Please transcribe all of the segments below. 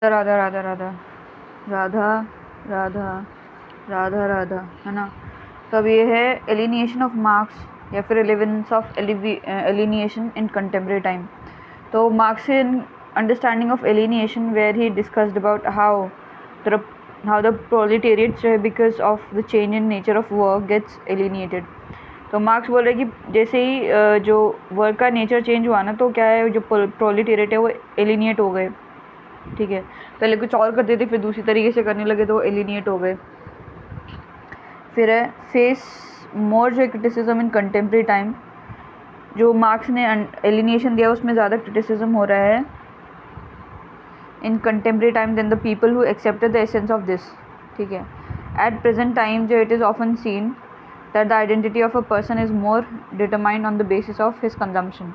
राधा राधा राधा राधा राधा राधा राधा, है ना। तो अब ये है एलिनिएशन ऑफ मार्क्स या फिर relevance of alienation in contemporary time. तो Marx in understanding of alienation where he discussed about how the proletariat जो है because of the change in nature of work gets alienated. तो Marx बोल रहे हैं कि जैसे ही जो वर्क का नेचर चेंज हुआ ना, तो क्या है, जो प्रोलेटेरिएट है वो एलिनिएट हो गए। ठीक है, पहले कुछ और करते थे, फिर दूसरी तरीके से करने लगे तो एलिनिएट हो गए। फिर है फेस मोर जो क्रिटिसिज्म इन कंटेम्प्रेरी टाइम। जो मार्क्स ने एलिनिएशन दिया उसमें ज़्यादा क्रिटिसिज्म हो रहा है in contemporary time then the people who accepted the essence of this. ठीक है, एट प्रेजेंट टाइम जो it is often seen that the identity of a person is more determined on the basis of his consumption,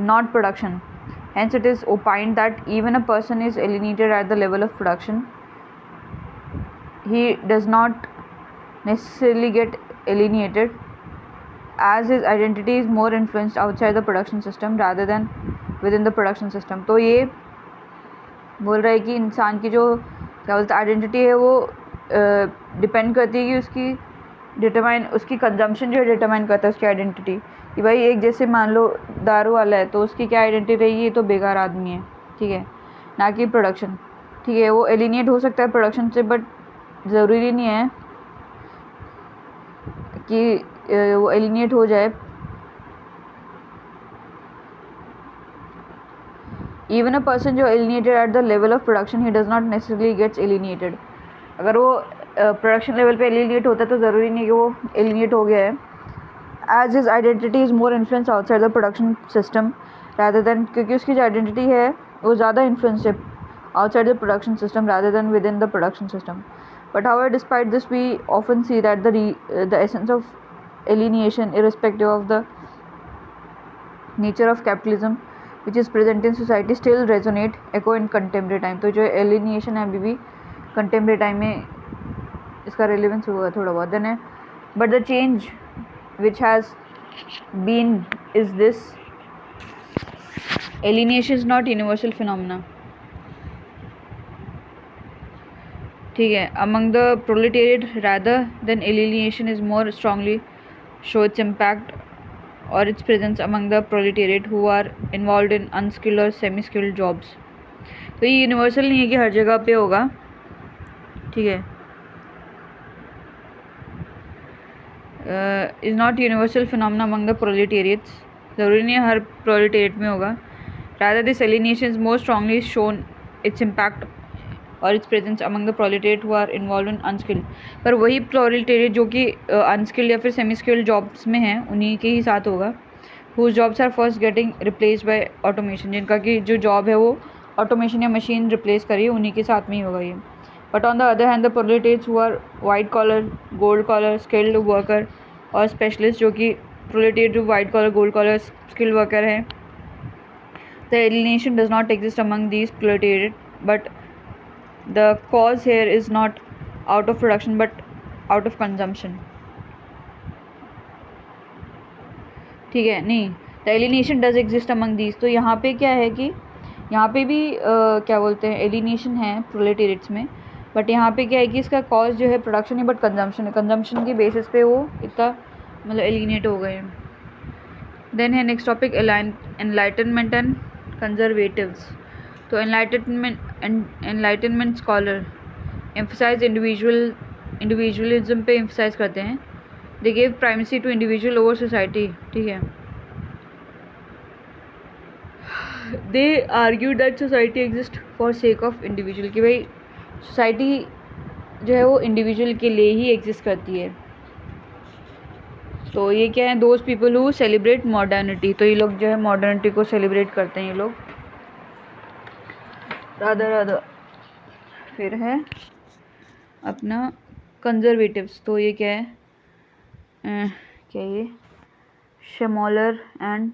not production. Hence, it is opined that even a person is alienated at the level of production. He does not necessarily get alienated as his identity is more influenced outside the production system rather than within the production system. तो ये बोल रहा है कि इंसान की जो क्या बोलते हैं आइडेंटिटी है वो डिपेंड करती है कि उसकी कंजम्पशन जो है डिटरमाइन करता है उसकी आइडेंटिटी। कि भाई एक जैसे मान लो दारू वाला है तो उसकी क्या आइडेंटिटी रहेगी, ये तो बेकार आदमी है, ठीक है, ना कि प्रोडक्शन। ठीक है, वो एलिनिएट हो सकता है प्रोडक्शन से, बट ज़रूरी नहीं है कि वो एलिनिएट हो जाए। इवन अ पर्सन जो alienated at the level of production he does not necessarily gets alienated. अगर वो प्रोडक्शन लेवल पे एलिनिएट होता है तो ज़रूरी नहीं कि वो एलिनिएट हो गया है। As his identity is more influence outside the production system rather than, क्योंकि उसकी जो आइडेंटिटी है वो ज़्यादा इन्फ्लुएंस है outside the production system rather than within the production system. But however, despite this, we often see that the essence of alienation, irrespective of the nature of capitalism, which is present in society, still resonate, echo in contemporary time. तो जो alienation है अभी भी contemporary time में इसका relevance हुआ थोड़ा बहुत देन है। But the change which has been is this: alienation is not universal phenomena. ठीक है, among the proletariat rather than alienation is more strongly show its impact or its presence among the proletariat who are involved in unskilled or semi skilled jobs. तो ये universal नहीं है कि हर जगह पे होगा, ठीक है, is not universal phenomena among the proletariats. ज़रूरी नहीं है हर प्रोलेटेरिएट में होगा। rather this alienation is more strongly shown its impact और its presence among the proletariat who are involve in unskilled. पर वही प्रोलेटेरिएट जो कि अनस्किल्ड या फिर सेमी स्किल्ड जॉब्स में हैं उन्हीं के ही साथ होगा। Whose jobs are first getting replace by automation, जिनका कि जो जॉब है वो ऑटोमेशन या मशीन रिप्लेस करिए, उन्हीं के साथ में ही होगा ये। But on the other hand the proletariats who are white collar, gold collar, skilled worker और स्पेशलिस्ट, जो कि प्रोलेटेरिएट जो white collar, gold collar, skilled worker है, the alienation does not exist among these proletariat, but the cause here is not out of production but out of consumption. ठीक है, नहीं, the alienation does exist among these। तो यहाँ पे क्या है कि यहाँ पे भी क्या बोलते हैं एलिनेशन है प्रोलेटेरिएट्स में, बट यहाँ पे क्या है कि इसका कॉज जो है प्रोडक्शन है बट कंजम्पशन है, कंजम्पशन की बेसिस पे वो इतना मतलब एलिनेट हो गए हैं। देन है next topic enlightenment and conservatives. तो एनलाइटनमेंट स्कॉलर एम्फसाइज इंडिविजुअलिज्म पे एम्फसाइज करते हैं। They give primacy to individual over society. ठीक है, they argue that society exist for sake of individual, कि भाई सोसाइटी जो है वो इंडिविजुअल के लिए ही एग्जिस्ट करती है। तो ये क्या है, those people who celebrate modernity. तो ये लोग जो है मॉडर्निटी को सेलिब्रेट करते हैं ये लोग, राधा राधा। फिर है अपना कंजर्वेटिव्स। तो ये क्या है, क्या ये शेमोलर एंड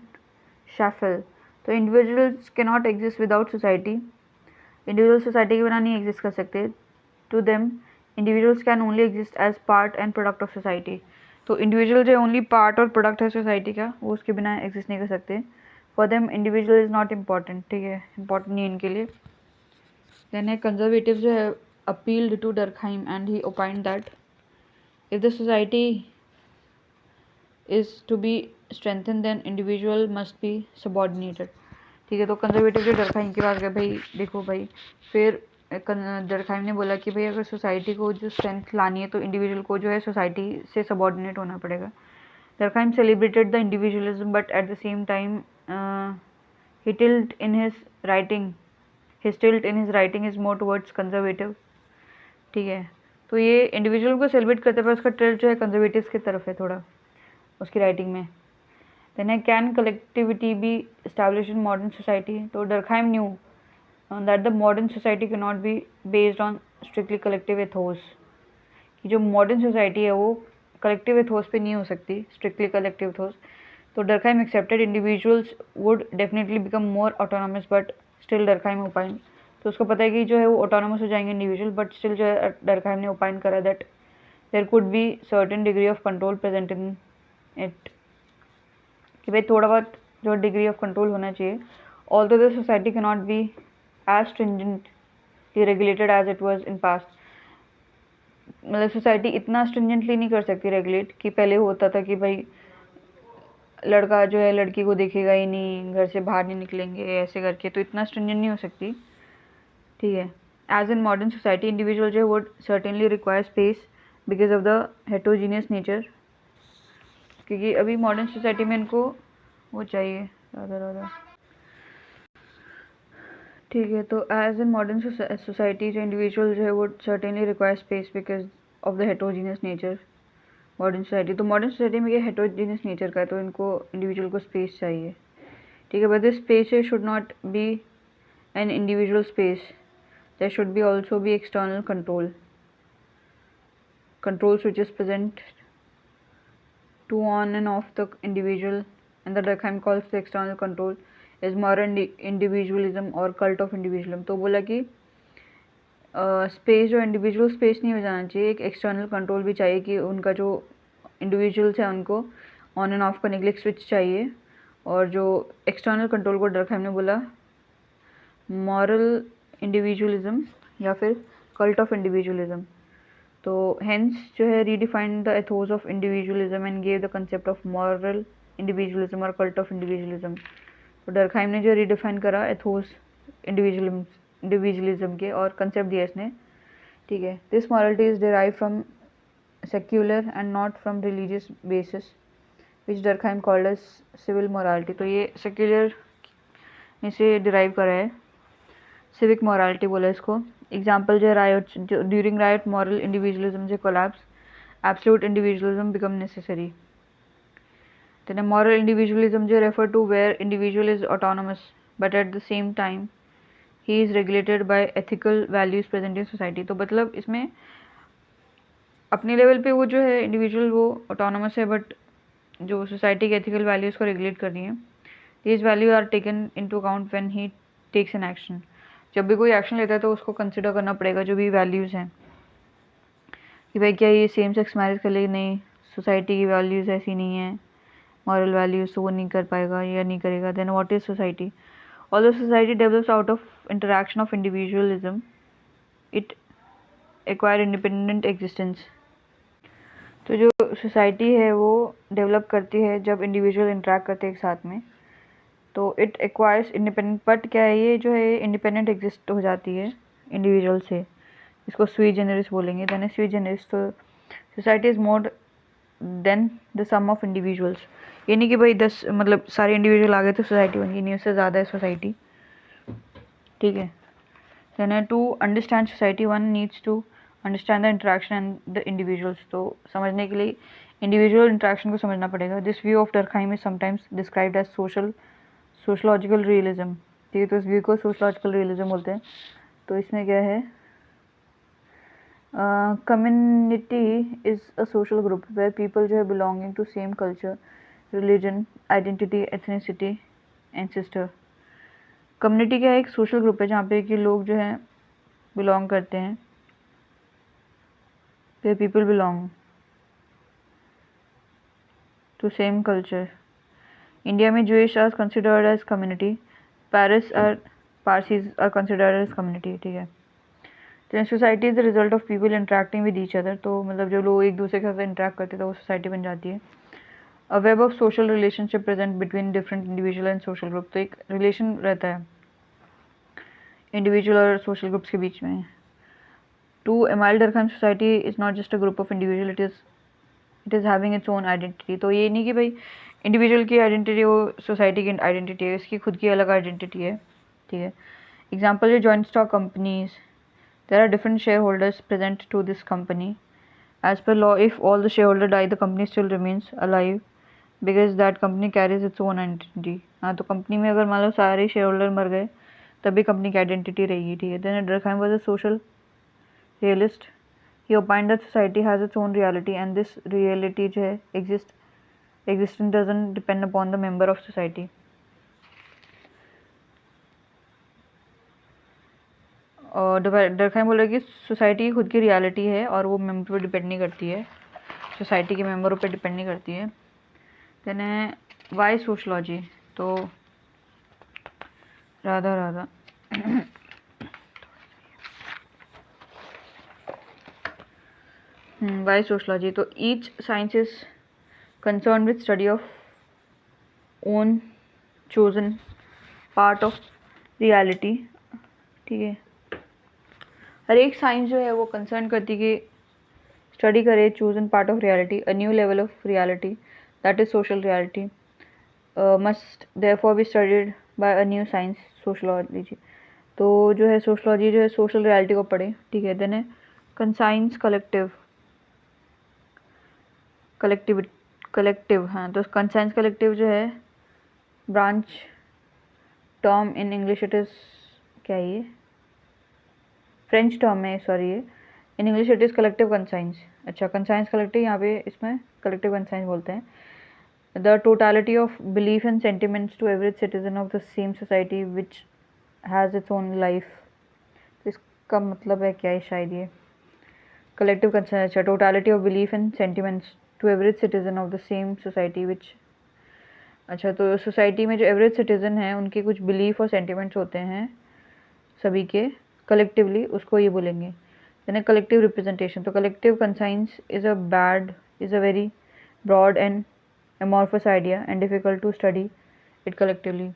शैफल। तो इंडिविजुअल्स के not exist without society, individual society के बिना नहीं एग्जिस्ट कर सकते। To them individuals can only exist as part and product of society. तो इंडिविजुअल जो ओनली पार्ट और प्रोडक्ट है सोसाइटी का, वो उसके बिना एग्जिस्ट नहीं कर सकते। For them individual is not important. ठीक है, इम्पॉर्टेंट नहीं है इनके लिए। Then a conservative जो है appealed to Durkheim and he opined that if the society is to be strengthened then individual must be subordinated. ठीक है, तो कंजर्वेटिव जो डरखाइम की बात कर, भाई देखो भाई, फिर डरखाइम ने बोला कि भाई अगर सोसाइटी को जो स्ट्रेंथ लानी है तो इंडिविजुअल को जो है सोसाइटी से सबॉर्डिनेट होना पड़ेगा. Durkheim celebrated the individualism but at the same time he tilt in his writing his tilt in his writing is more towards conservative. ठीक है, तो ये इंडिविजुअल को सेलिब्रेट करते पर उसका टिल्ट जो है कंजर्वेटिव्स की तरफ है थोड़ा उसकी राइटिंग में. Then can collectivity be established in modern society? तो Durkheim knew that the modern society cannot be based on strictly collective ethos. कि जो modern society है वो collective ethos पे नहीं हो सकती, strictly collective ethos. तो Durkheim accepted individuals would definitely become more autonomous, but still Durkheim opined. तो उसको पता है कि जो है वो autonomous हो जाएंगे individual, but still जो है Durkheim ने opine करा that there could be certain degree of control present in it. कि भाई थोड़ा बहुत जो डिग्री ऑफ कंट्रोल होना चाहिए. Although the society can not be as stringently regulated as it was in past. मतलब सोसाइटी इतना स्ट्रिंजेंटली नहीं कर सकती रेगुलेट कि पहले होता था कि भाई लड़का जो है लड़की को देखेगा ही नहीं, घर से बाहर नहीं निकलेंगे ऐसे करके, तो इतना स्ट्रिंजेंट नहीं हो सकती. ठीक है, as in modern society individual जो है would certainly require space because of the heterogeneous nature. क्योंकि अभी मॉडर्न सोसाइटी में इनको वो चाहिए राधा राधा. ठीक है, तो एज इन मॉडर्न सोसाइटी जो इंडिविजुअल जो है वो certainly require space because of the heterogeneous nature. Modern society, तो मॉडर्न सोसाइटी में ये हेटरोजीनियस नेचर का है तो इनको इंडिविजुअल को स्पेस चाहिए. ठीक है, but this space should not be an individual space. There should be also be external controls which is present to on and off the individual, and the Durkheim calls the external control is moral individualism or cult of individualism. तो बोला कि space जो individual space नहीं हो जाना चाहिए, एक external control भी चाहिए कि उनका जो इंडिविजुअल्स हैं उनको ऑन एंड ऑफ करने के लिए स्विच चाहिए. और जो एक्सटर्नल कंट्रोल को डरखाइम ने बोला मॉरल इंडिविजुअलिज्म या फिर कल्ट ऑफ इंडिविजुअलिज्म. तो हेंस जो है redefined the Athos of individualism and gave the concept of moral individualism और कल्ट ऑफ इंडिविजुअलिज्म. तो डरखाइम ने जो रिडिफाइन करा एथोस इंडिविजुअलिज्म के और कंसेप्ट दिया इसने. ठीक है, this morality is derive from secular and not from religious basis which Durkheim called as civil morality. तो ये सेक्युलर में से डिराइव करा है, सिविक मॉरलिटी बोला इसको. एग्जाम्पल जो है रायट, जो ड्यूरिंग रायट मॉरल इंडिविजुअलिज्म से collapse, absolute individualism become necessary. Then a moral individualism जो refer to where individual is autonomous but at the same time he is regulated by ethical values present in society. तो मतलब इसमें अपने level पे वो जो है इंडिविजुअल वो ऑटोनोमस है बट जो सोसाइटी के एथिकल वैल्यूज़ को रेगुलेट कर रही है. These value are taken into account when he takes an action. जब भी कोई एक्शन लेता है तो उसको कंसिडर करना पड़ेगा जो भी वैल्यूज़ हैं कि भाई क्या ये सेम सेक्स मैरिज कर ले, नहीं सोसाइटी की वैल्यूज़ ऐसी नहीं है, मॉरल वैल्यूज़ तो वो नहीं कर पाएगा या नहीं करेगा. Then what is society? Although society develops out of interaction of individualism it acquire independent existence. तो जो सोसाइटी है वो डेवलप करती है जब इंडिविजुअल इंटरेक्ट करते हैं एक साथ में, तो इट एक्वायर्स इंडिपेंडेंट. बट क्या है ये जो है इंडिपेंडेंट एग्जिस्ट हो जाती है इंडिविजुअल से, इसको स्वी जेनरिस बोलेंगे. देन स्वी जेनरिस, तो society is more than the sum of individuals. ये नहीं कि भाई 10 मतलब सारे इंडिविजुअल आ गए तो सोसाइटी बन गई, नहीं, उससे ज़्यादा है सोसाइटी. ठीक है, then to understand society one needs to understand the interaction and the individuals. तो समझने के लिए इंडिविजुअल इंटरेक्शन को समझना पड़ेगा. This view of Durkheim is sometimes described as sociological realism. ठीक है, तो इस व्यू को सोशलॉजिकल रियलिज्म बोलते हैं. तो इसमें क्या है, community is a social group where people जो है belonging to same culture, religion, identity, ethnicity, ancestor. Community क्या है, एक सोशल ग्रुप है जहाँ पे कि लोग जो हैं बिलोंग करते हैं, where people belong to same culture. India में Jewish are considered as community. Paris are Parsis are considered as community, ठीक है। तो society is the result of people interacting with each other, तो मतलब जो लोग एक दूसरे के साथ इंटरेक्ट करते हैं तो वो सोसाइटी बन जाती है। A web of social relationship present between different individual and social group, तो एक रिलेशन रहता है इंडिविजुअल और सोशल ग्रुप्स के बीच में। To Emile Durkheim society is not just a group of individual, it is having its own identity. तो ये नहीं कि भाई इंडिविजुअल की आइडेंटिटी वो सोसाइटी की आइडेंटिटी है, इसकी खुद की अलग आइडेंटिटी है, ठीक है। एग्जाम्पल है joint stock companies, there are different share holders present to this company. As per law if all the share holder die the company still remains alive because that company carries its own identity. हाँ, तो company में अगर मान लो सारे share holder मर गए तभी company की आइडेंटिटी रहेगी, ठीक है। Then Durkheim was a social realist, he opined that society has its own reality and this reality जो है existence doesn't depend upon the member of society। और डरकहाइम बोल रहे कि सोसाइटी खुद की रियलिटी है और वो मेम्बर पर डिपेंड नहीं करती है, सोसाइटी के मेम्बरों पर डिपेंड नहीं करती है। देन है वाई सोशलॉजी, तो राधा राधा वाई सोशलॉजी, तो each science is concern with study of own chosen part of reality, ठीक है। हर एक साइंस जो है वो कंसर्न करती है कि स्टडी करे chosen part of reality, a new level of reality that is social reality must therefore be studied by a new science sociology. तो जो है सोशलॉजी जो है सोशल रियलिटी को पढ़े, ठीक है। देन है कंसाइंस कलेक्टिव, हाँ, तो कंसाइंस कलेक्टिव जो है French term in English, it is क्या है ये फ्रेंच टर्म है, सॉरी, ये in English it is collective conscience. अच्छा, कंसाइंस कलेक्टिव, यहाँ पे इसमें कलेक्टिव कंसाइंस बोलते हैं। The totality of belief and sentiments to every citizen of the same society which has its own life. तो इसका मतलब है क्या है शायद ये कलेक्टिव कंसाइंस। अच्छा, totality of belief and sentiments to average citizen of the same society विच, अच्छा, तो सोसाइटी में जो एवरेज सिटीजन है उनके कुछ बिलीफ और सेंटिमेंट्स होते हैं सभी के कलेक्टिवली, उसको ये बोलेंगे। देन कलेक्टिव रिप्रेजेंटेशन, तो collective conscience is a very broad and amorphous idea and difficult to study it collectively.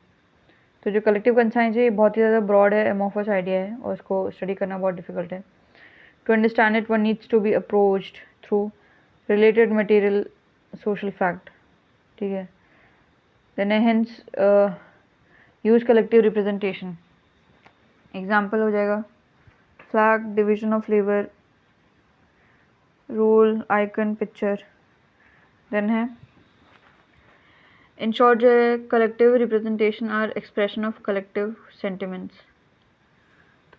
तो जो कलेक्टिव कंसाइंस है ये बहुत ही ज़्यादा ब्रॉड है, एमॉर्फस आइडिया है और उसको स्टडी करना बहुत डिफिकल्ट है। To understand it one needs to be approached through related material social fact, ठीक है। Then hence use collective representation, example हो जाएगा flag, division of labour, role, icon, picture. Then है इन शॉर्ट जो है collective representation are expression of collective sentiments.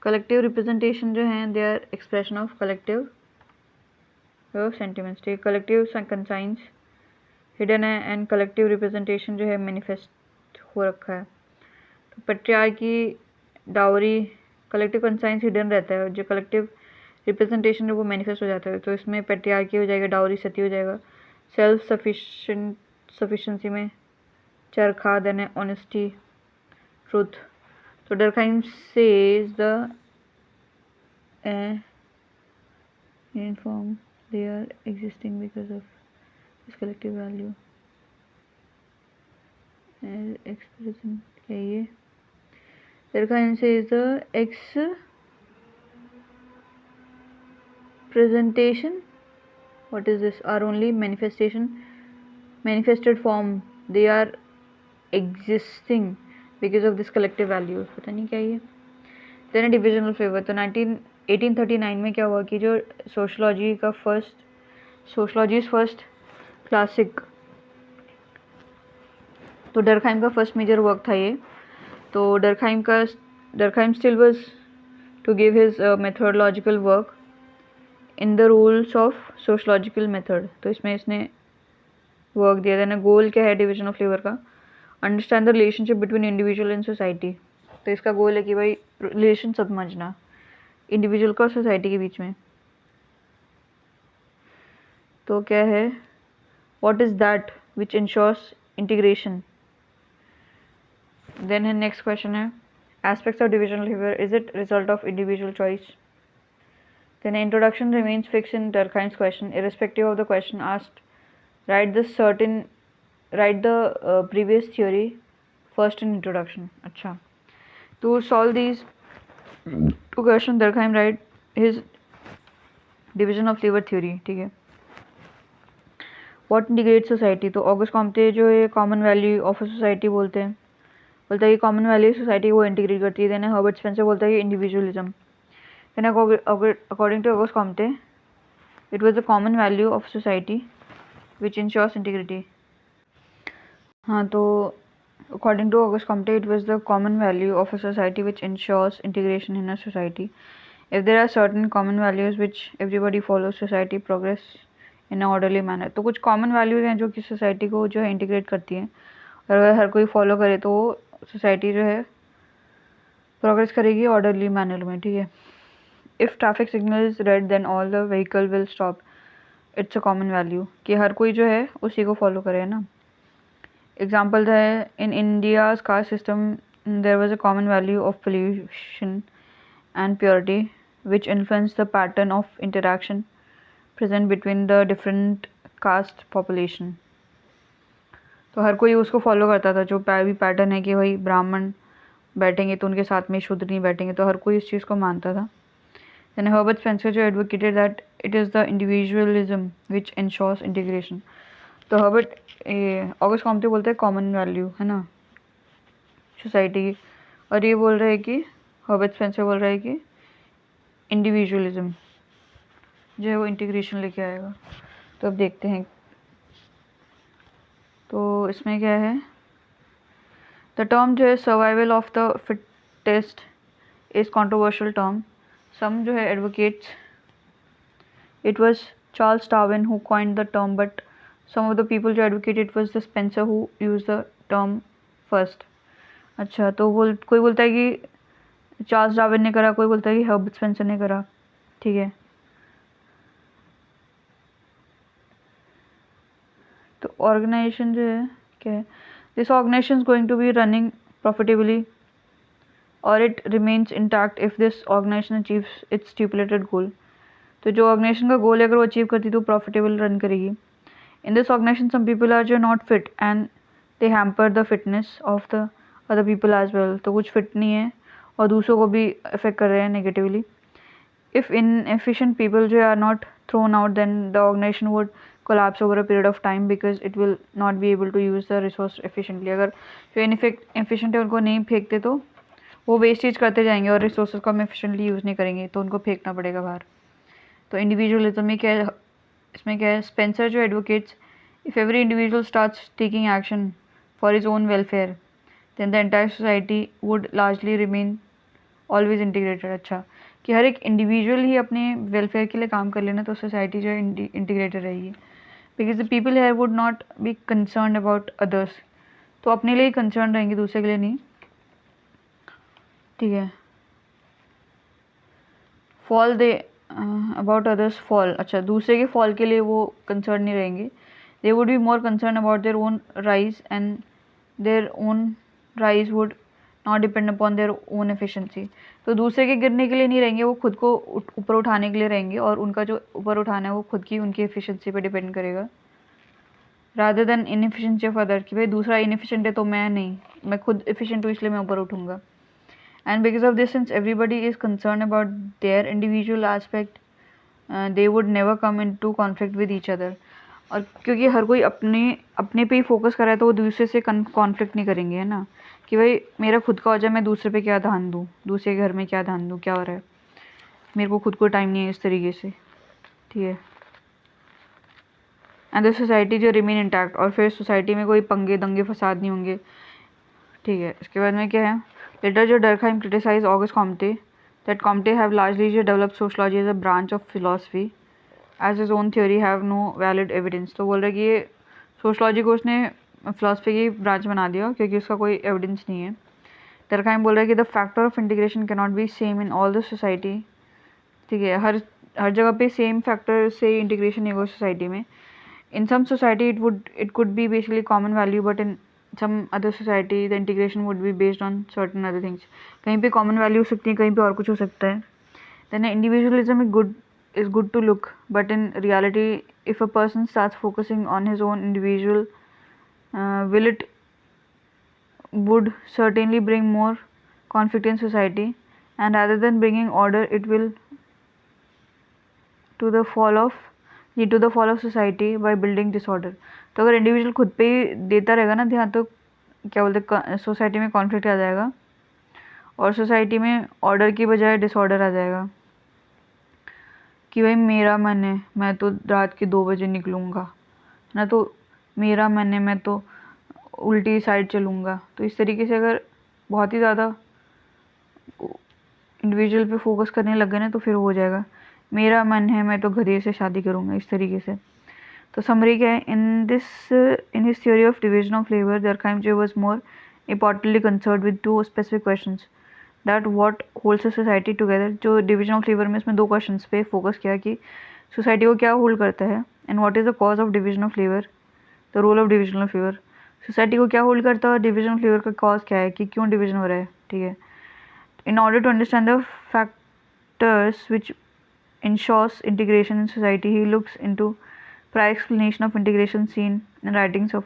Collective representation जो हैं they are expression of collective sentiments, ठीक है। Collective conscience hidden है एंड कलेक्टिव रिप्रेजेंटेशन जो है मैनिफेस्ट हो रखा है। तो patriarchy, dowry, collective conscience hidden रहता है और जो कलेक्टिव रिप्रेजेंटेशन है वो मैनिफेस्ट हो जाता है। तो इसमें पेट्रियार्की हो जाएगा, डाउरी सती हो जाएगा, सेल्फ सफिशेंसी में चरखा, देन है ऑनेस्टी, ट्रुथ। तो Durkheim says the inform they are existing because of this collective value expression क्या है ये Durkheim says the ex presentation what is this are only manifested form, they are existing because of this collective value, पता नहीं क्या ये। Then division of labour, तो 1839 में क्या हुआ कि जो सोशलॉजी फर्स्ट क्लासिक, तो डरकहाइम का फर्स्ट मेजर वर्क था ये। तो Durkheim still was to give his methodological work in the rules of sociological method, तो इसमें इसने वर्क दिया। देना गोल क्या है डिवीजन ऑफ लेबर का, understand the relationship between individual and society. तो इसका गोल है कि भाई रिलेशन समझना इंडिविजुअल का और सोसाइटी के बीच में। तो क्या है what is that which ensures integration. Then है नेक्स्ट क्वेश्चन है Aspects of divisional behavior, is it result of individual choice? Then introduction remains fixed in Durkheim's question, irrespective of the question asked. Write the previous theory first in introduction. अच्छा, to solve these two questions, Durkheim write his division of labor theory. ठीक है. What integrates society? तो August Comte जो है common value of a society बोलते हैं, बोलता है कि कॉमन वैल्यू सोसाइटी को इंटीग्रेट करती है. देन हर्बर्ट स्पेंसर बोलता है कि individualism. Then according to August Comte, it was the common value of society which ensures integrity. हाँ, तो according to August Comte, it was the common value of a society which ensures integration in a society. If there are certain common values which everybody follows, society progress in an orderly manner. तो कुछ common values हैं जो कि society को जो है integrate करती हैं, और अगर हर कोई follow करे तो society जो है progress करेगी orderly manner में. ठीक है. If traffic signal is red, then all the vehicle will stop. It's a common value कि हर कोई जो है उसी को follow करे, है ना. Example है, in India's caste system there was a common value of pollution and purity which influenced the pattern of interaction present between the different caste population. तो हर कोई उसको follow करता था, जो भी pattern है कि भाई ब्राह्मण बैठेंगे तो उनके साथ में शूद्र नहीं बैठेंगे, तो हर कोई इस चीज़ को मानता था. Then Herbert Spencer जो advocated that it is the individualism which ensures integration. तो हर्बर्ट ऑगस्ट कॉम्टे बोलते हैं कॉमन वैल्यू, है ना, सोसाइटी की, और ये बोल रहे हैं कि हर्बर्ट स्पेंसर बोल रहा है कि इंडिविजुअलिज्म जो है वो इंटीग्रेशन लेके आएगा. तो अब देखते हैं. तो इसमें क्या है, द टर्म जो है survival of the fittest is controversial term. Some जो है advocates it was Charles Darwin who coined the term, but some of the people जो advocate it was the Spencer who used the term first. अच्छा, तो कोई बोलता है कि Charles Darwin ने करा, कोई बोलता है कि हर्बर्ट स्पेंसर ने करा. ठीक है. तो ऑर्गेनाइजेशन जो है क्या है, this organisation is going to be running profitably और it remains intact if this organisation achieves its stipulated goal. तो जो ऑर्गेनाइजेशन का गोल है अगर वो अचीव करती तो प्रॉफिटेबल रन करेगी. In this organization, some people are just not fit and they hamper the fitness of the other people as well. तो कुछ fit नहीं है और दूसरों को भी affect कर रहे हैं negatively. If inefficient people जो are not thrown out, then the organization would collapse over a period of time because it will not be able to use the resource efficiently. अगर जो inefficient है उनको नहीं फेंकते तो वो wastage करते जाएंगे और resources को हम efficiently use नहीं करेंगे, तो उनको फेंकना पड़ेगा बाहर. तो individualism में क्या है, इसमें क्या है, स्पेंसर जो advocates if every individual starts taking action for his own welfare then the entire society would largely remain always integrated. अच्छा, कि हर एक इंडिविजुअल ही अपने वेलफेयर के लिए काम कर लेना तो सोसाइटी जो है इंटीग्रेटेड रहेगी, because the people here would not be concern about others. तो अपने लिए ही कंसर्न रहेंगे, दूसरे के लिए नहीं. ठीक है. Fall they about others fall. अच्छा, दूसरे के फॉल के लिए वो कंसर्न नहीं रहेंगे. They would be more concern about their own rise and their own rise would not depend upon their own efficiency. तो दूसरे के गिरने के लिए नहीं रहेंगे, वो खुद को ऊपर उठाने के लिए रहेंगे, और उनका जो ऊपर उठाना है वो खुद की उनकी एफिशिएंसी पे डिपेंड करेगा, rather than inefficiency of other, कि भाई दूसरा इनएफिशिएंट है तो मैं नहीं, मैं खुद एफिशिएंट हूँ इसलिए मैं ऊपर उठूँगा. And because of this, since everybody is concerned about their individual aspect, they would never come into conflict with each other. और क्योंकि हर कोई अपने पे ही फोकस कर रहा है तो वो दूसरे से कॉन्फ्लिक्ट नहीं करेंगे, है ना, कि भाई मेरा खुद का हो जाए, मैं दूसरे पे क्या ध्यान दूँ, दूसरे के घर में क्या ध्यान दूँ, क्या हो रहा है, मेरे को खुद को टाइम नहीं है इस तरीके से. ठीक है. एंड द सोसाइटी जो रिमेन इंटैक्ट, और फिर सोसाइटी में कोई पंगे दंगे फसाद नहीं होंगे. ठीक है. इसके बाद में क्या है, later जो Durkheim criticized August Comte that Comte have largely developed sociology as a branch of philosophy as his own theory have no valid evidence. तो बोल रहे कि ये सोशलॉजी को उसने फिलोसफी की ब्रांच बना दिया क्योंकि उसका कोई एविडेंस नहीं है. Durkheim बोल रहा है कि the factor of integration can not B same in all the society. ठीक है. हर जगह पे सेम फैक्टर से इंटीग्रेशन नहीं होगा सोसाइटी में. In some society it could be basically common value, but in some other society the integration would be based on certain other things. कहीं पे common value हो सकती है, कहीं पे और कुछ हो सकता है. Then individualism is good to look, but in reality if a person starts focusing on his own individual will it would certainly bring more conflict in society, and rather than bringing order it will lead to the fall of society by building disorder. तो अगर individual खुद पे ही देता रहेगा ना ध्यान, तो क्या बोलते सोसाइटी में कॉन्फ्लिक्ट आ जाएगा और सोसाइटी में ऑर्डर की बजाय डिसऑर्डर आ जाएगा कि भाई मेरा मन है मैं तो रात के 2 बजे निकलूँगा ना, तो मेरा मन है मैं तो उल्टी साइड चलूँगा. तो इस तरीके से अगर बहुत ही ज़्यादा इंडिविजुअल पे फोकस करने लग गए ना तो फिर हो जाएगा मेरा मन है मैं तो गधे से शादी करूँगा, इस तरीके से. तो समरी क्या है, in his theory of division of labour Durkheim जो was more importantly concern with 2 specific questions that what holds a society together. जो डिविजन ऑफ लेबर में इसमें 2 क्वेश्चंस पे फोकस किया कि सोसाइटी को क्या होल्ड करता है and what is the cause of division of labour, the role of division of labour. Society को क्या होल्ड करता है और डिविजन ऑफ लेबर का कॉज क्या है कि क्यों डिविजन हो रहा है. ठीक है, in order to understand the factors which ensures integration in society he looks into prior explanation of integration seen in writings of.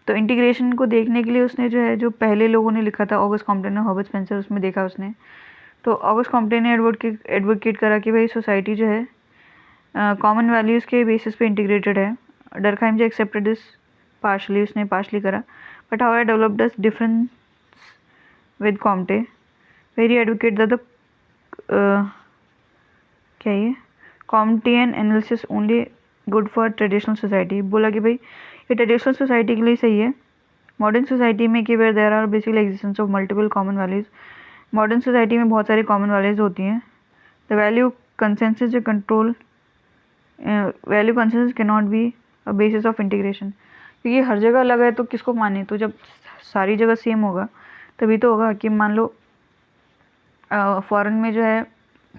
तो इंटीग्रेशन को देखने के लिए उसने जो है जो पहले लोगों ने लिखा था ऑगस्ट कॉम्पटन और हर्बर्ट स्पेंसर, उसमें देखा उसने. तो ऑगस्ट कॉम्पटन ने एडवोकेट करा कि भाई सोसाइटी जो है कॉमन वैल्यूज़ के बेसिस पे इंटीग्रेटेड है. डरखाइम जो एक्सेप्टेड दिस पार्शली, उसने पार्शली करा, but how I develop this difference with Comte where he advocate that the क्या ये Comtean analysis only good for traditional society. बोला कि भाई ये ट्रेडिशनल सोसाइटी के लिए सही है. मॉडर्न सोसाइटी में कि where there are basically existence of multiple common values. Modern society में बहुत सारी कॉमन वैल्यूज होती हैं. द वैल्यू कंसेंसस जो control value consensus can not be a basis of integration. क्योंकि हर जगह अलग है तो किसको माने, तो जब सारी जगह सेम होगा तभी तो होगा. कि मान लो फॉरेन में जो है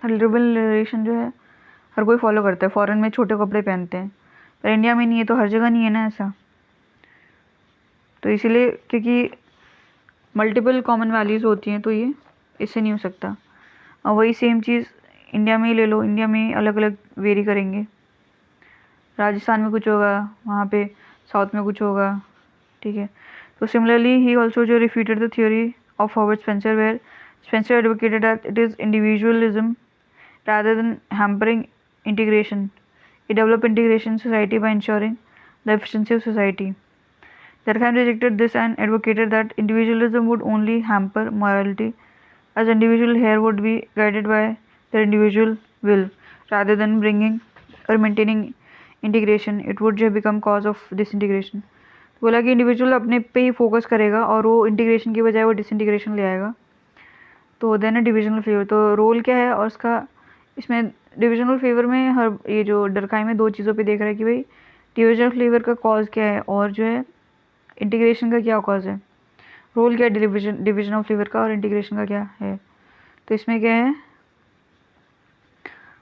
लिबरलेशन जो है हर कोई फॉलो करता है, फॉरेन में छोटे कपड़े पहनते हैं, पर इंडिया में नहीं है, तो हर जगह नहीं है ना ऐसा. तो इसीलिए क्योंकि मल्टीपल कॉमन वैल्यूज़ होती हैं तो ये इससे नहीं हो सकता. और वही सेम चीज़ इंडिया में ही ले लो, इंडिया में अलग अलग वेरी करेंगे. राजस्थान में कुछ होगा, वहाँ पे साउथ में कुछ होगा. ठीक है, तो सिमिलरली ही ऑल्सो जो refuted the theory of Herbert Spencer where Spencer advocated that it is individualism rather than hampering integration. He developed integration in society by ensuring the efficiency of society. Durkheim rejected this and advocated that individualism would only hamper morality, as individual here would be guided by their individual will rather than bringing or maintaining integration. It would just become cause of disintegration. बोला कि individual अपने पे ही focus करेगा और वो integration की बजाय वो डिसइंटीग्रेशन ले आएगा. तो देन डिविजनल फेवर, तो रोल क्या है और उसका इसमें डिविजनल फेवर में हर ये जो डरखाइम में 2 चीज़ों पे देख रहा है कि भाई डिविजनल फ्लेवर का कॉज क्या है और जो है इंटीग्रेशन का क्या कॉज है. रोल क्या है डिविजन ऑफ फ्लेवर का और इंटीग्रेशन का क्या है. तो इसमें क्या है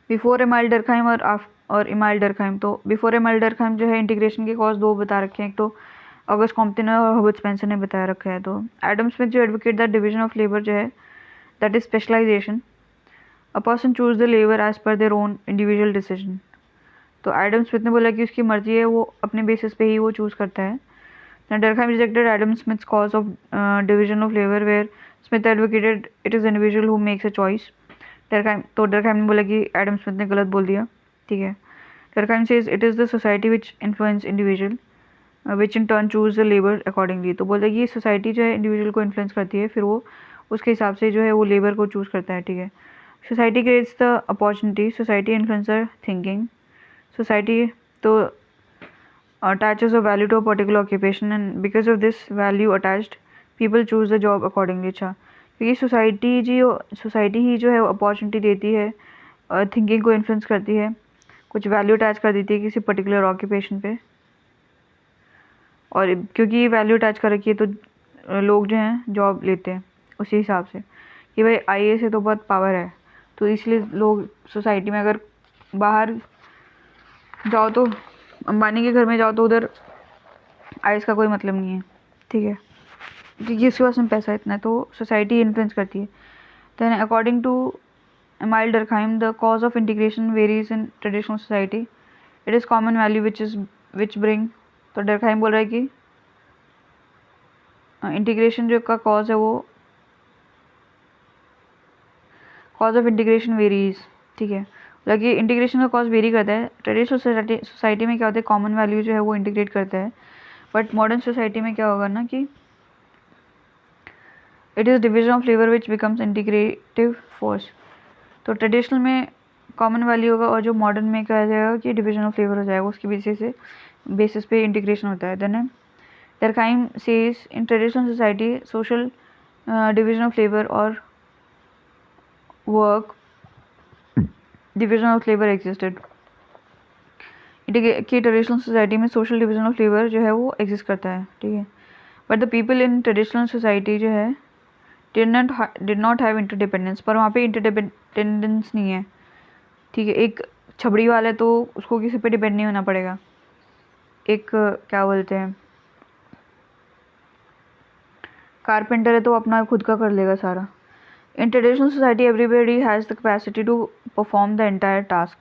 बिफोर एमाइल डरखाइम और इमाइल डरखाइम. तो बिफोर एमाइल डरखाइम जो है इंटीग्रेशन के कॉज 2 बता रखे हैं. एक तो ऑगस्ट कॉम्पटन और हर्बर्ट स्पेंसर ने बताया रखा है. तो एडम स्मिथ जो advocate that division of labour जो है that is specialization. A person choose the labor as per their own individual decision. तो एडम स्मिथ ने बोला कि उसकी मर्जी है, वो अपने बेसिस पे ही वो चूज़ करता है. Durkheim rejected Adam Smith's cause of division of labor where Smith advocated it is individual who makes a choice. Durkheim ने बोला कि एडम स्मिथ ने गलत बोल दिया. ठीक है, Durkheim says it is the society which influence individual which in turn choose the labor accordingly. तो बोलता है कि ये सोसाइटी जो है इंडिविजुअल को इन्फ्लुएंस करती है, फिर वो उसके हिसाब से जो है वो लेबर को चूज़ करता है. ठीक है, society creates the opportunity, society influencer thinking. Society तो attaches a value to a particular occupation and because of this value attached people choose the job accordingly. अच्छा, क्योंकि सोसाइटी ही जो है अपॉर्चुनिटी देती है, थिंकिंग को इन्फ्लुएंस करती है, कुछ वैल्यू अटैच कर देती है किसी पर्टिकुलर ऑक्यूपेशन पे. और क्योंकि वैल्यू अटैच कर रखी है तो लोग जो हैं जॉब लेते हैं उसी हिसाब से कि भाई आईए से तो बहुत पावर है, तो इसलिए लोग सोसाइटी में अगर बाहर जाओ तो अंबानी के घर में जाओ तो उधर आईएस का कोई मतलब नहीं है. ठीक है, कि किसके पास में पैसा इतना है, तो सोसाइटी इन्फ्लुएंस करती है। Then according to Emile Durkheim, the cause of integration varies in traditional society, it is common value which bring. तो डर्कहाइम बोल रहा है कि इंटीग्रेशन जो का कॉज है वो कॉज ऑफ इंटीग्रेशन वेरीज, ठीक है, मतलब कि इंटीग्रेशन का कॉज वेरी करता है। ट्रेडिशनल सोसाइटी में क्या होता है, कॉमन वैल्यू जो है वो इंटीग्रेट करता है, बट मॉडर्न सोसाइटी में क्या होगा ना कि it is division of labour which becomes integrative force. तो ट्रेडिशनल में कॉमन वैल्यू होगा और जो मॉडर्न में कहा जाएगा कि डिवीजन ऑफ लेबर हो जाएगा, उसकी बेसिस पे इंटीग्रेशन होता है। Then Durkheim says in traditional society social division of labour और work division of labour existed, कि ट्रेडिशनल सोसाइटी में सोशल डिवीजन ऑफ लेबर जो है वो एग्जिस्ट करता है, ठीक है, but the people in traditional society जो है डिड नॉट हैव इंटरडिपेंडेंस, पर वहाँ पे इंटरडिपेंडेंस नहीं है, ठीक है। एक छबड़ी वाला है तो उसको किसी पे डिपेंड नहीं होना पड़ेगा, एक क्या बोलते हैं कारपेंटर है तो अपना खुद का कर लेगा सारा। In traditional society everybody has the capacity to perform the entire task,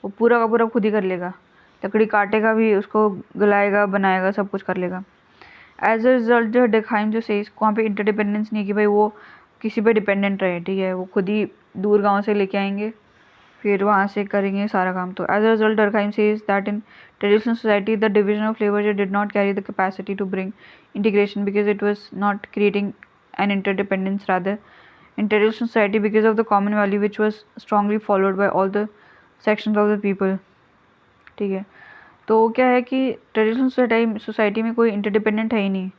वो पूरा का पूरा खुद ही कर लेगा, लकड़ी काटेगा भी, उसको गलाएगा, बनाएगा, सब कुछ कर लेगा। एज अ रिजल्ट जो डर्कहाइम जो सेज, वहाँ पे इंटरडिपेंडेंस नहीं कि भाई वो किसी पे डिपेंडेंट रहे, ठीक है, वो खुद ही दूर गाँव से लेके आएंगे फिर वहाँ से करेंगे सारा काम। तो as a result Durkheim says that in traditional society the division of labour did not carry the capacity to bring integration because it was not creating an interdependence, rather in traditional society because of the common value which was strongly followed by all the sections of the people, ठीक है। तो क्या है कि traditional society में कोई interdependent है ही नहीं,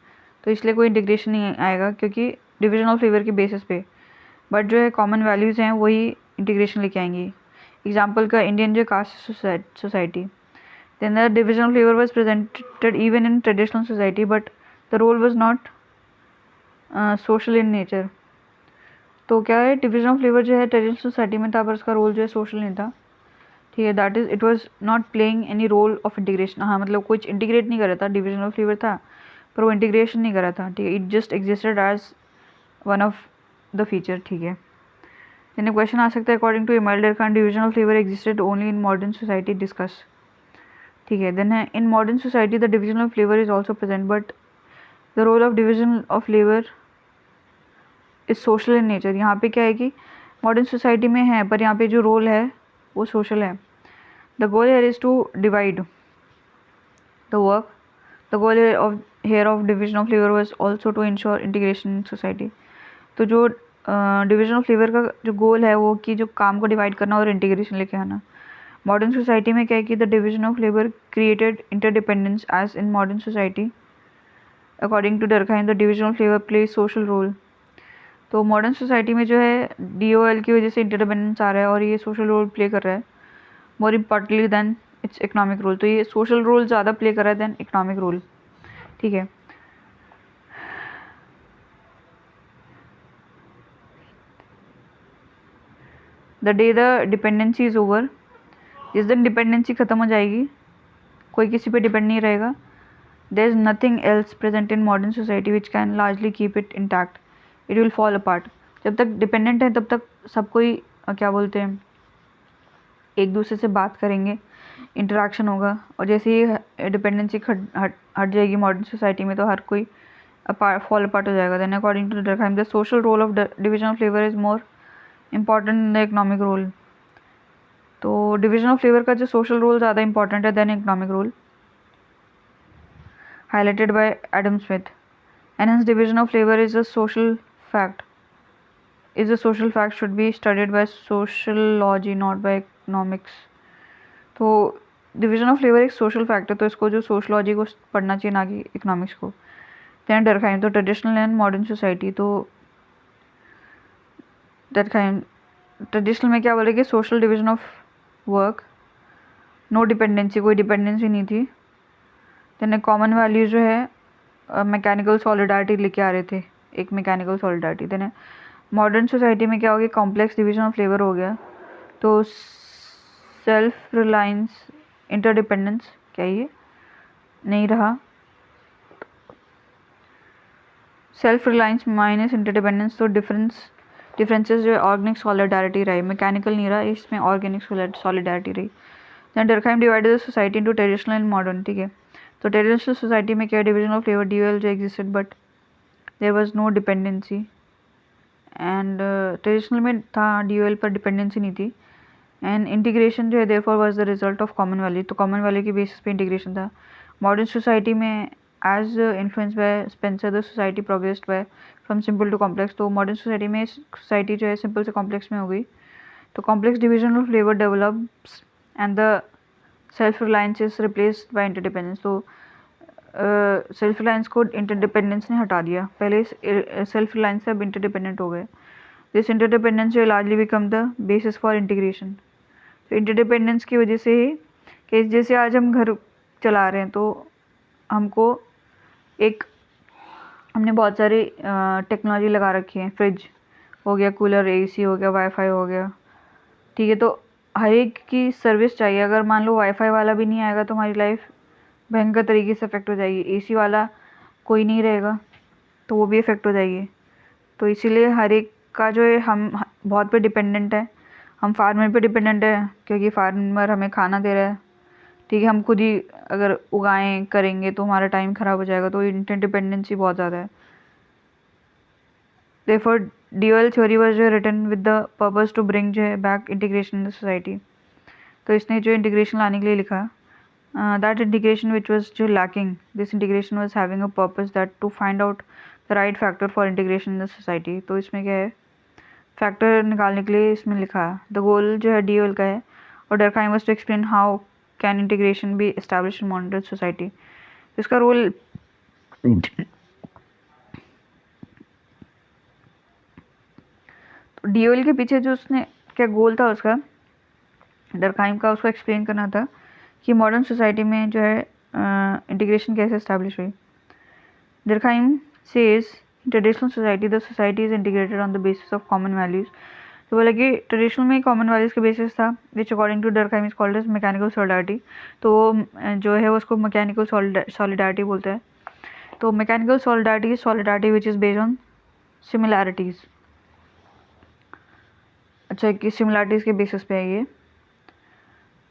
तो इसलिए कोई इंटीग्रेशन नहीं आएगा क्योंकि डिवीजन ऑफ लेबर के बेसिस पे, बट जो है कॉमन वैल्यूज़ हैं वही इंटीग्रेशन लेके आएंगी। एग्जाम्पल का इंडियन जो caste society, then the division of labor was presented even in traditional society, but the role was not social in nature। तो क्या है, डिवीजन ऑफ लेबर जो है ट्रेडिशनल सोसाइटी में था पर उसका रोल जो है सोशल नहीं था, ठीक है, that is it was not playing any role of integration. हाँ, मतलब कुछ इंटीग्रेट नहीं कर रहा था, डिवीजन ऑफ लेबर था पर वो इंटीग्रेशन नहीं कर रहा था, ठीक है, it just existed as one of the feature, ठीक है। यानी क्वेश्चन आ सकता है according to Emile Durkheim division of labour existed only in modern society, discuss, ठीक है। देन है in modern society the division of labour is also present, but the role of division of labour is social in nature. यहाँ पे क्या है कि modern society में है पर यहाँ पे जो रोल है वो सोशल है। The goal here is to divide the work, the goal here of division of labour was also to ensure integration in society. तो जो डिवीजन ऑफ लेबर का जो गोल है वो कि जो काम को डिवाइड करना और इंटीग्रेशन लेके आना। मॉडर्न सोसाइटी में क्या है कि the division of labour created interdependence as in modern society according to Durkheim the division of labour play social role. तो मॉडर्न सोसाइटी में जो है DOL की वजह से इंटरडिपेंडेंस आ रहा है और ये सोशल रोल प्ले कर रहा है more importantly then its economic role. तो ये सोशल रोल ज़्यादा प्ले कर रहा है देन इकोनॉमिक रोल, ठीक है। The day the dependency is over, जिस दिन डिपेंडेंसी ख़त्म हो जाएगी, कोई किसी पे डिपेंड नहीं रहेगा, there is nothing else present in modern society which can largely keep it intact, it will fall apart. जब तक डिपेंडेंट है तब तक सब कोई क्या बोलते हैं एक दूसरे से बात करेंगे, इंटरेक्शन होगा, और जैसे ही डिपेंडेंसी हट जाएगी मॉडर्न सोसाइटी में तो हर कोई फॉल अपार्ट हो जाएगा। Then according to Durkheim the social role of division of labour is more important in the economic role. तो डिवीजन ऑफ लेबर का जो सोशल रोल ज़्यादा इंपॉर्टेंट है then economic role, highlighted by Adam Smith, and hence division of labor is a social fact should be studied by sociology not by economics। तो division of labour एक social fact है तो इसको जो sociology को पढ़ना चाहिए ना कि इकोनॉमिक्स को। दैन डर्कहाइम तो ट्रेडिशनल एंड मॉडर्न सोसाइटी, तो डर्कहाइम ट्रेडिशनल में क्या बोलेगी social division of work, no dependency, कोई डिपेंडेंसी नहीं थी। देन कॉमन वैल्यू जो है मैकेनिकल सॉलिडारिटी लेके आ रहे थे, एक mechanical solidarity. Then modern society में क्या हो गया कॉम्प्लेक्स डिवीजन ऑफ लेबर हो गया, तो सेल्फ रिलायंस इंटरडिपेंडेंस क्या ये नहीं रहा। सेल्फ रिलायंस माइनस इंटरडिपेंडेंस, तो डिफरेंसेस जो है ऑर्गेनिक सॉलिडारिटी रही, मैकेनिकल नहीं रहा, इसमें ऑर्गेनिक सॉलिडारिटी रही। Then Durkheim divided the society into traditional and modern, ठीक है। तो ट्रेडिशनल सोसाइटी में क्या डिवीजन ऑफ लेबर ड्यूअल जो existed but there was no dependency, and traditional में था ड्यूअल पर डिपेंडेंसी नहीं थी, एंड इंटीग्रेशन जो है therefore was the result of common value, तो कॉमन वैल्यू के बेसिस पे इंटीग्रेशन था। मॉडर्न सोसाइटी में as influence by Spencer the society progressed by from simple to complex, तो मॉडर्न सोसाइटी में सोसाइटी जो है सिंपल से कॉम्प्लेक्स में हो गई। तो complex division of labour develops and the self reliance is replaced by interdependence, तो सेल्फ रिलायंस को इंटरडिपेंडेंस ने हटा दिया, पहले सेल्फ रिलायंस से अब इंटरडिपेंडेंट हो गए। दिस इंटरडिपेंडेंस जो largely become the basis for integration, तो इंटरडिपेंडेंस की वजह से ही कि जैसे आज हम घर चला रहे हैं तो हमको एक हमने बहुत सारी टेक्नोलॉजी लगा रखी है, फ्रिज हो गया, कूलर, एसी हो गया, वाईफाई हो गया, ठीक है। तो हर एक की सर्विस चाहिए, अगर मान लो वाईफाई वाला भी नहीं आएगा तो हमारी लाइफ भयंकर तरीके से इफेक्ट हो जाएगी, एसी वाला कोई नहीं रहेगा तो वो भी इफेक्ट हो जाएगी। तो इसीलिए हर एक का जो है हम बहुत पे डिपेंडेंट है, हम फार्मर पे डिपेंडेंट है क्योंकि फार्मर हमें खाना दे रहा है, ठीक है। हम खुद ही अगर उगाएं करेंगे तो हमारा टाइम ख़राब हो जाएगा, तो इंटरडिपेंडेंसी बहुत ज़्यादा है। Therefore, dual theory was जो written with the purpose to bring जो है back integration in the society, तो इसने जो इंटीग्रेशन लाने के लिए लिखा, that integration which was जो lacking, this integration was having a purpose that to find out the right factor for integration in the society, तो इसमें क्या है फैक्टर निकालने के लिए इसमें लिखा है। द गोल जो है डीओएल का है, और Durkheim was to explain how can integration be establish in modern society, इसका रोल डीओएल के पीछे जो उसने क्या गोल था उसका, डर्कहाइम का, उसको एक्सप्लेन करना था कि मॉडर्न सोसाइटी में जो है इंटीग्रेशन कैसे एस्टैब्लिश हुई। Durkheim says traditional society the society is integrated on the basis of common values, तो बोला कि ट्रेडिशनल में कॉमन वैल्यूज के बेसिस था, which according to Durkheim is called as mechanical solidarity, तो वो जो है उसको मैकेनिकल सॉलिडारिटी बोलते हैं। तो mechanical solidarity which is based on similarities, अच्छा कि सिमिलैरिटीज़ के बेसिस पे है ये।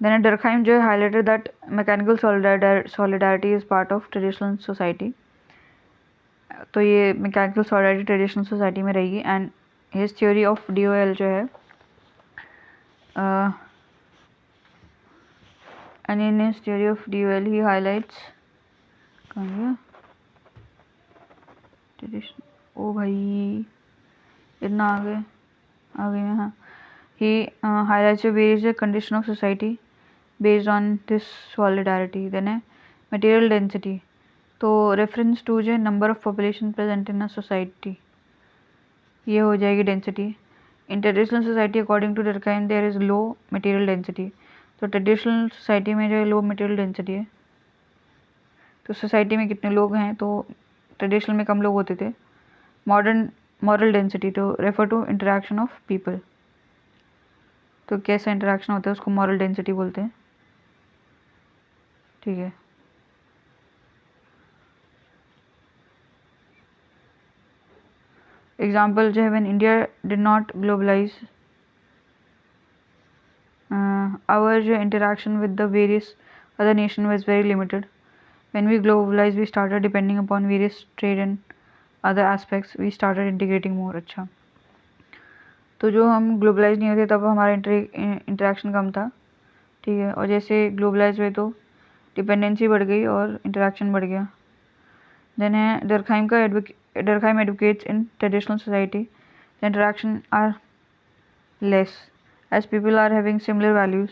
देन डर्कहाइम जो है highlighted that mechanical solidarity is part of traditional society, तो ये मैकेनिकल सॉलिडारिटी ट्रेडिशनल सोसाइटी में रहेगी। And his theory of DOL जो है and in his theory of DOL he highlights, कहाँ गया ट्रेडिशन, ओ भाई इतना आ गए मैं, हाँ। He highlights various condition of society based on this solidarity. Then है मटेरियल डेंसिटी, तो रेफरेंस टू जो number of population present in a society, ये हो जाएगी density. In traditional society according to Durkheim there is low material density, तो traditional society में जो है लो मटेरियल डेंसिटी है, तो सोसाइटी में कितने लोग हैं, तो ट्रेडिशनल में कम लोग होते थे। मॉडर्न मॉरल डेंसिटी, तो refer to interaction of people, तो कैसा इंटरेक्शन होता है उसको मॉरल डेंसिटी बोलते हैं, ठीक है। एग्जाम्पल जो है when India did not globalise, our जो interaction with the various other nation was very limited, when we globalise we started depending upon various trade and other aspects, we started integrating more, अच्छा। तो जो हम globalise नहीं होते तब हमारा interaction कम था, ठीक है, और जैसे ग्लोबलाइज हुए तो डिपेंडेंसी बढ़ गई और इंटरेक्शन बढ़ गया। देन है Durkheim advocates in traditional society the interaction are less as people are having similar values,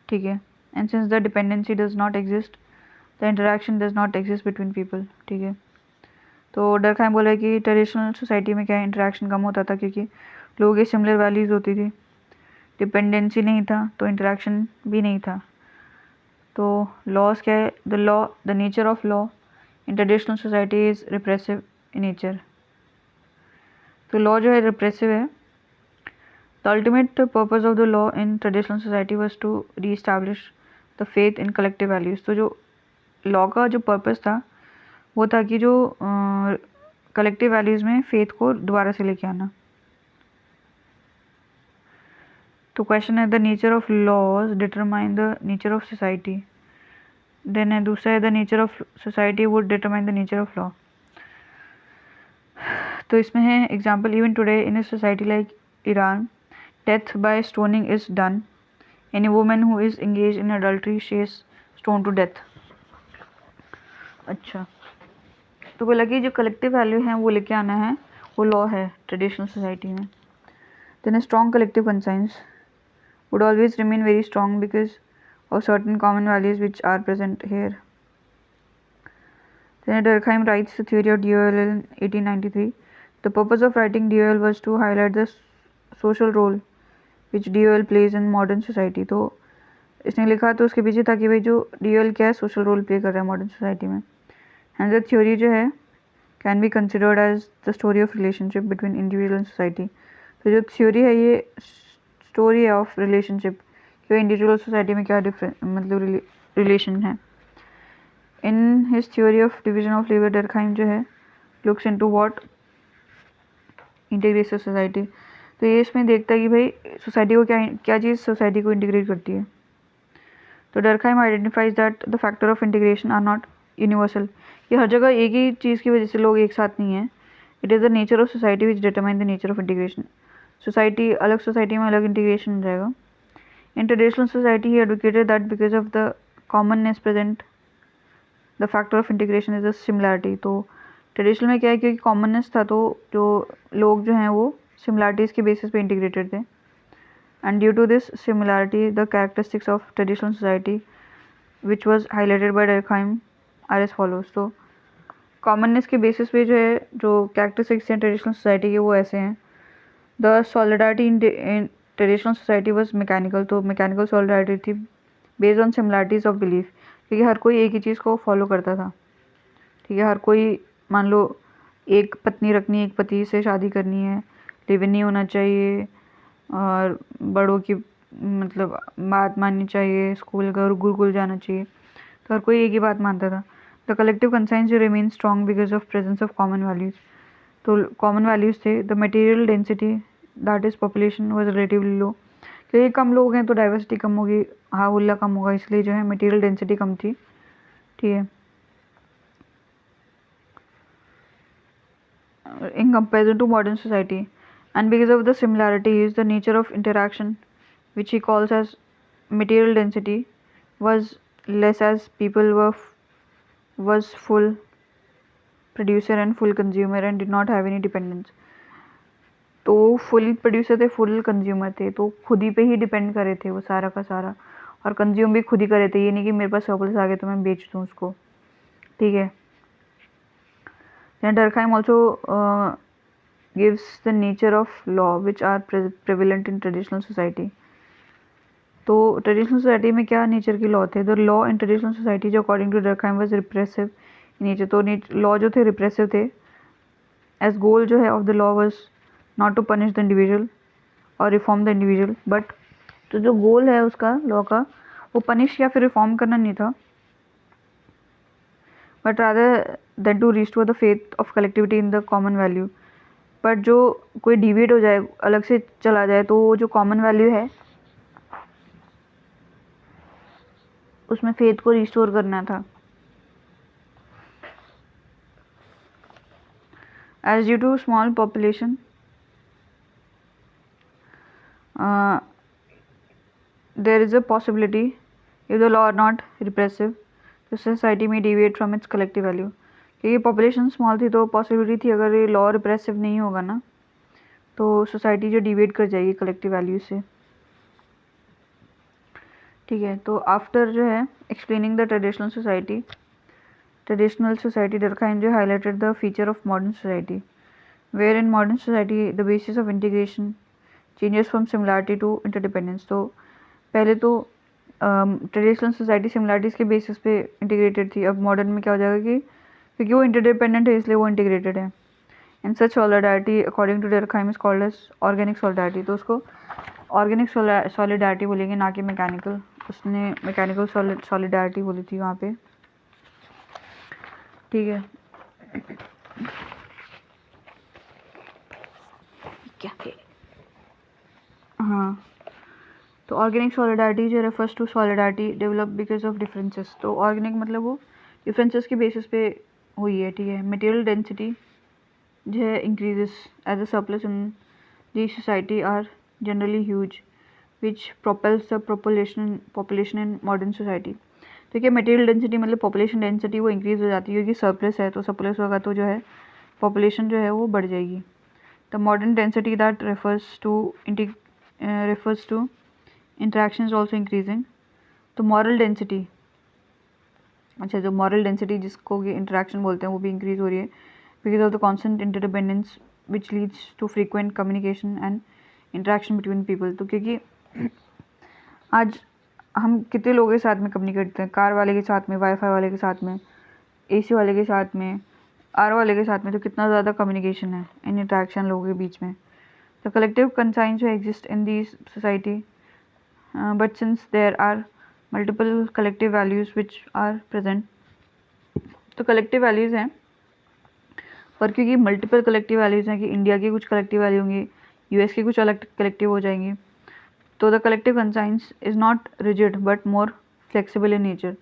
ठीक है, and since the dependency does not exist the interaction does not exist between people, ठीक है। तो Durkheim बोला कि traditional society में क्या interaction कम होता था क्योंकि लोगों की सिमिलर वैल्यूज़ होती थी, डिपेंडेंसी नहीं था तो इंटरेक्शन भी नहीं था। तो लॉज क्या है, the nature of law in traditional society is repressive in nature, तो लॉ जो है रिप्रेसिव है। The ultimate purpose of the law in traditional society was to reestablish the faith in collective values, तो जो law का जो purpose था वो था कि जो कलेक्टिव वैल्यूज़ में फेथ को दोबारा से लेके आना। तो क्वेश्चन है the nature of laws determine the nature of society. Then है दूसरा है the nature of society would determine the nature of law. तो इसमें है example even today in a society like Iran death by stoning is done. Any women who is engage in adultery she is stone to death. अच्छा, तो बोला कि जो collective value है वो लेके आना है, वो लॉ है ट्रेडिशनल सोसाइटी में। Then a strong collective conscience would always remain very strong because of certain common values which are present here. Then Durkheim writes the theory of DOL in 1893. The purpose of writing DOL was to highlight the social role which DOL plays in modern society. तो इसने लिखा तो उसके पीछे था कि भाई जो DOL क्या है, सोशल रोल प्ले कर रहा है मॉडर्न सोसाइटी में। एंड द थ्योरी जो है can be considered as the story of relationship between individual and society. तो जो थ्योरी है ये स्टोरी है ऑफ रिलेशनशिप कि इंडिविजुअल सोसाइटी में क्या डिफरेंट मतलब रिलेशन है। In his theory of division of labour Durkheim जो है looks into what integrates society. तो ये इसमें देखता है कि भाई सोसाइटी को क्या क्या चीज़ सोसाइटी को इंटीग्रेट करती है। तो Durkheim identifies that the factor of integration are not universal, कि हर जगह एक ही चीज़ की वजह से लोग एक साथ नहीं हैं। It is the nature of society which determine the nature of integration. Society अलग सोसाइटी में अलग इंटीग्रेशन हो जाएगा। इन traditional society he advocated that because of the commonness present the factor of integration is the similarity. तो traditional में क्या है, क्योंकि कॉमननेस था तो जो लोग जो हैं वो सिमिलैरिटीज़ के बेसिस पे इंटीग्रेटेड थे। And due to this similarity the characteristics of traditional society which was highlighted by Durkheim are as follows. तो कॉमननेस के बेसिस पे जो है जो कैरेक्टरिस्टिक्स हैं ट्रेडिशनल सोसाइटी के वो ऐसे हैं। The solidarity in traditional society was mechanical. तो मैकेनिकल सॉलिडारिटी थी based on similarities of belief, क्योंकि हर कोई एक ही चीज़ को फॉलो करता था। ठीक है, हर कोई मान लो एक पत्नी रखनी, एक पति से शादी करनी है, लिव इन नहीं होना चाहिए और बड़ों की मतलब बात माननी चाहिए, स्कूल गुरुकुल जाना चाहिए, तो हर कोई एक ही बात मानता था। The collective conscience remain strong because of presence of common values. तो कॉमन वैल्यूज़ थे। The material density that is population was relatively low, क्योंकि कम लोग हैं तो डाइवर्सिटी कम होगी, हाँ हुल्ला कम होगा, इसलिए जो है मटेरियल डेंसिटी कम थी। ठीक है, in comparison to modern society, and because of the similarities the nature of interaction which he calls as material density was less as people was full producer and full consumer and did not have any dependence। तो full producer थे, full consumer थे, तो खुद ही पे ही depend करे थे वो सारा का सारा, और कंज्यूम भी खुद ही करे थे। ये नहीं कि मेरे पास सरप्लस आ गया तो मैं बेच दूँ उसको। ठीक है, Durkheim also gives the nature of law which are prevalent in traditional society। तो ट्रेडिशनल सोसाइटी में क्या नेचर के लॉ थे? The law in traditional society जो according to Durkheim was repressive nature. तो लॉ जो थे रिप्रेसिव थे। एज गोल जो है of the law was not to punish the individual और रिफॉर्म द इंडिविजुअल, बट तो जो गोल है उसका लॉ का वो पनिश या फिर रिफॉर्म करना नहीं था, but rather than to restore the faith of collectivity in the common value. But जो कोई डिविएट हो जाए, अलग से चला जाए, तो वो जो कॉमन वैल्यू है उसमें फेथ को रिस्टोर करना था। As due to small population there is a possibility if the law are not repressive the society may deviate from its collective value। क्योंकि पॉपुलेशन स्मॉल थी तो पॉसिबिलिटी थी अगर ये लॉ रिप्रेसिव नहीं होगा ना तो सोसाइटी जो डिविएट कर जाएगी कलेक्टिव वैल्यू से। ठीक है, तो आफ्टर जो है explaining the traditional society Durkheim जो highlighted the feature of modern society where in modern society the basis of integration changes from similarity to interdependence. तो पहले तो ट्रेडिशनल सोसाइटी सिमिलैरिटीज़ के बेसिस पे इंटीग्रेटेड थी, अब मॉडर्न में क्या हो जाएगा कि क्योंकि वो इंटरडिपेंडेंट है इसलिए वो इंटीग्रेटेड है। And such solidarity according to Durkheim is called as organic solidarity. तो उसको ऑर्गेनिक सॉलिडारिटी बोलेंगे, ना कि मैकेनिकल। उसने मैकेनिकल सॉलिडारिटी बोली थी वहाँ पे। ठीक है, क्या है। हाँ, तो ऑर्गेनिक सॉलिडारिटी जो refers to solidarity develop because of differences. तो ऑर्गेनिक मतलब वो डिफरेंसेस के बेसिस पे हुई है, ठीक है। मटेरियल डेंसिटी जो है increases as a surplus in the society are generally huge which propels the population in modern society. तो क्या मटेरियल डेंसिटी मतलब पॉपुलेशन डेंसिटी वो इंक्रीज हो जाती है, क्योंकि सरप्लस है, तो सरप्लस होगा तो जो है पॉपुलेशन जो है वो बढ़ जाएगी। The modern density that refers to interaction is also increasing. तो मॉरल डेंसिटी, अच्छा, जो मॉरल डेंसिटी जिसको कि इंटरेक्शन बोलते हैं वो भी इंक्रीज हो रही है because of the constant interdependence which leads to frequent communication and interaction between people. तो क्योंकि आज हम कितने लोगों के साथ में कम्युनिकेट करते हैं, कार वाले के साथ में, वाईफाई वाले के साथ में, एसी वाले के साथ में, आर वाले के साथ में, तो कितना ज़्यादा कम्युनिकेशन है इन इंटरेक्शन लोगों के बीच में। The collective conscience exist in the society but since there are multiple collective values which are present. तो कलेक्टिव वैल्यूज़ हैं, पर क्योंकि मल्टीपल कलेक्टिव वैल्यूज़ हैं कि इंडिया की कुछ कलेक्टिव वैल्यू होंगी, यूएस की कुछ अलग कलेक्टिव हो जाएंगी, तो the collective conscience is not rigid but more flexible in nature.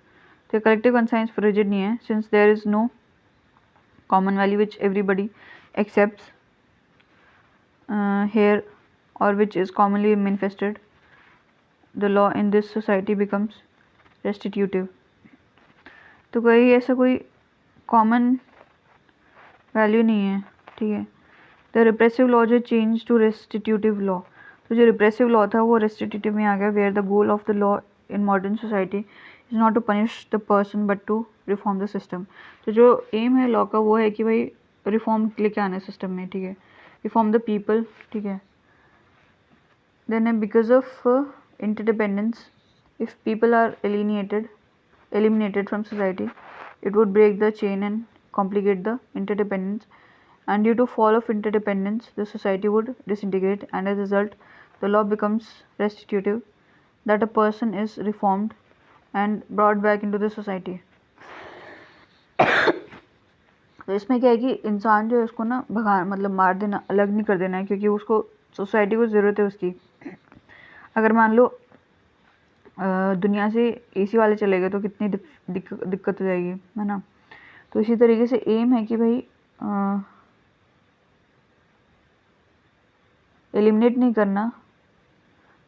तो कलेक्टिव कंसाइंस रिजिड नहीं है, since there is no common value which everybody accepts here or which is commonly manifested, the law in this society becomes restitutive। तो कोई ऐसा कोई common value नहीं है, ठीक है। द रिप्रेसिव लॉ जो चेंज टू रेस्टिट्यूटिव लॉ, तो जो रिप्रेसिव लॉ था वो रेस्टिट्यूटिव में आ गया, where the goal of the law in modern society is not to punish the person but to reform the system. तो जो एम है लॉ का वो है कि भाई रिफॉर्म लेके आना है सिस्टम में, ठीक है, रिफॉर्म द पीपल, ठीक है। देन है because of interdependence, if people are eliminated from society, it would break the chain and complicate the interdependence, and due to fall of interdependence the society would disintegrate, and as a result the law becomes restitutive, that a person is reformed and brought back into the society। तो इसमें क्या है कि इंसान जो है उसको ना भगा मतलब मार देना, अलग नहीं कर देना है, क्योंकि उसको सोसाइटी को ज़रूरत है उसकी। अगर मान लो दुनिया से एसी वाले चले गए तो कितनी दिक्कत हो जाएगी, है ना। तो इसी तरीके से एम है कि भाई एलिमिनेट नहीं करना,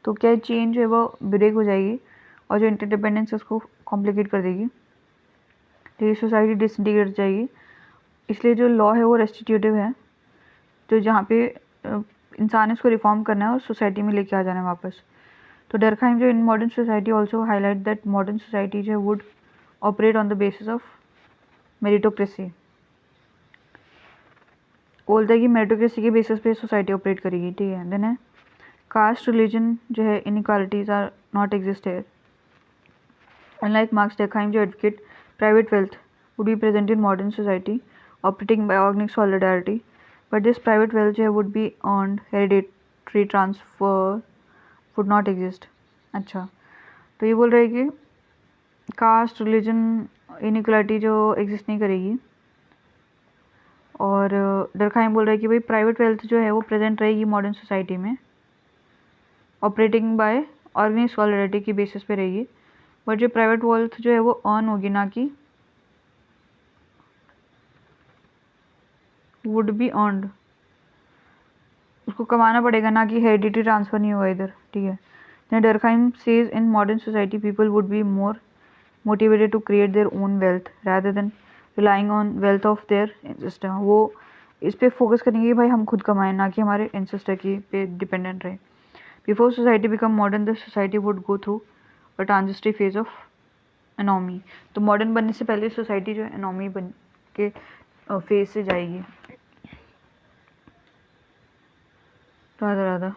तो क्या चेंज है वो ब्रेक हो जाएगी और जो इंटरडिपेंडेंस है उसको कॉम्प्लिकेट कर देगी, तो ये सोसाइटी डिसइंटीग्रेट हो जाएगी। इसलिए जो लॉ है वो रेस्टिट्यूटिव है, तो जहाँ पे इंसान इसको रिफॉर्म करना है और सोसाइटी में लेके आ जाना है वापस। तो डरखाइम जो in modern society also highlight that modern society जो would operate on the basis of meritocracy. बोलता है कि मेरिटोक्रेसी के बेसिस पे सोसाइटी ऑपरेट करेगी, ठीक है। देन है कास्ट रिलीजन जो है इनइक्वालिटीज आर नॉट एग्जिस्ट है। अनलाइक मार्क्स डरखाइम जो advocate private wealth would be present in modern society operating by organic solidarity, but this private wealth जो है would be earned hereditary transfer would not exist. अच्छा, तो ये बोल रहे हैं कि कास्ट रिलीजन इनइक्वालिटी जो एग्जिस्ट नहीं करेगी, और डरखाइम बोल रहा है कि भाई प्राइवेट वेल्थ जो है वो प्रेजेंट रहेगी मॉडर्न सोसाइटी में ऑपरेटिंग बाय ऑर्गेनिक सॉलिडारिटी की बेसिस पे रहेगी, बट जो प्राइवेट वेल्थ जो है वो अर्न होगी, ना कि वुड बी अर्नड, उसको कमाना पड़ेगा, ना कि हेरिडिटी ट्रांसफर नहीं होगा इधर, ठीक है। Then Durkheim says in modern society people would be more motivated to create their own wealth rather than relying on wealth of their ancestor। वो इस पे फोकस करेंगे कि भाई हम खुद कमाएं, ना कि हमारे एंसेस्टर की पे डिपेंडेंट रहे। Before society become modern the society would go through a transitory phase of anomie. तो मॉडर्न बनने से पहले सोसाइटी जो है एनॉमी बन के फेज से जाएगी। राधा राधा।